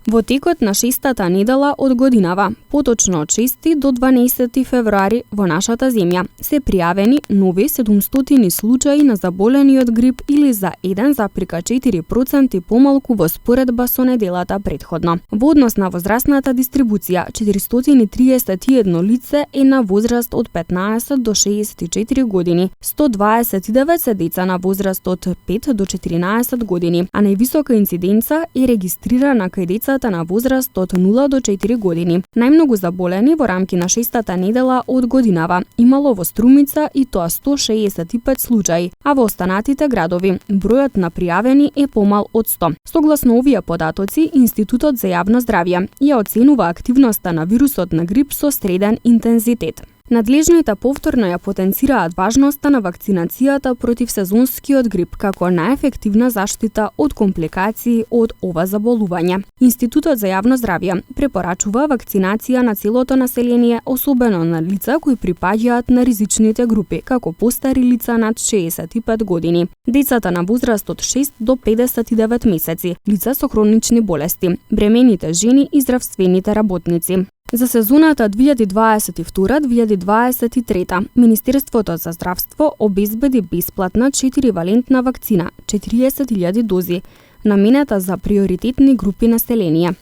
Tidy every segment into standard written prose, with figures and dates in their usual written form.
Во текот на 6-та недела од годинава, поточно од 6 до 12 февруари во нашата земја, се пријавени нови 700 случаи на заболени од грип или за 1,4% помалку во споредба со неделата претходно. Во однос на возрастната дистрибуција, 431 лице е на возраст од 15 до 64 години, 129 се деца на возраст од 5 до 14 години, а највисока инциденца е регистрирана кај децата на возраст од 0 до 4 години. Најмногу заболени во рамки на 6-та недела од годинава имало во Струмица и тоа 165 случаи, а во останатите градови бројот на пријавени е помал од 100. Согласно овие податоци, Институтот за јавно здравје ја оценува активноста на вирусот на грип со среден интензитет. Надлежните повторно ја потенцираат важноста на вакцинацијата против сезонскиот грип како најефективна заштита од компликации од ова заболување. Институтот за јавно здравје препорачува вакцинација на целото население, особено на лица кои припаѓаат на ризичните групи, како постари лица над 65 години, децата на возраст од 6 до 59 месеци, лица со хронични болести, бремените жени и здравствените работници. За сезоната 2022-2023 Министерството за здравство обезбеди бесплатна 4-валентна вакцина, 40.000 дози, наменета за приоритетни групи население.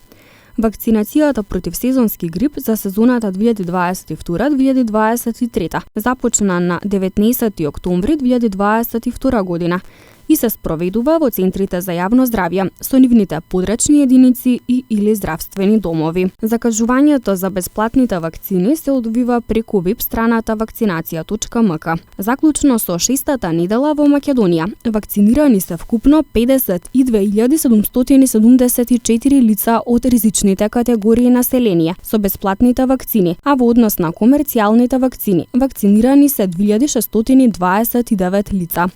Вакцинацијата против сезонски грип за сезоната 2022-2023 започна на 19 октомври 2022 година и се спроведува во центрите за јавно здравје, со нивните подрачни единици и или здравствени домови. Закажувањето за бесплатните вакцини се одвива преку веб страната vakcinacija.mk. Заклучно со 6-та недела во Македонија, вакцинирани се вкупно 52.774 лица од ризичните категории население со бесплатните вакцини, а во однос на комерцијалните вакцини, вакцинирани се 2629 лица.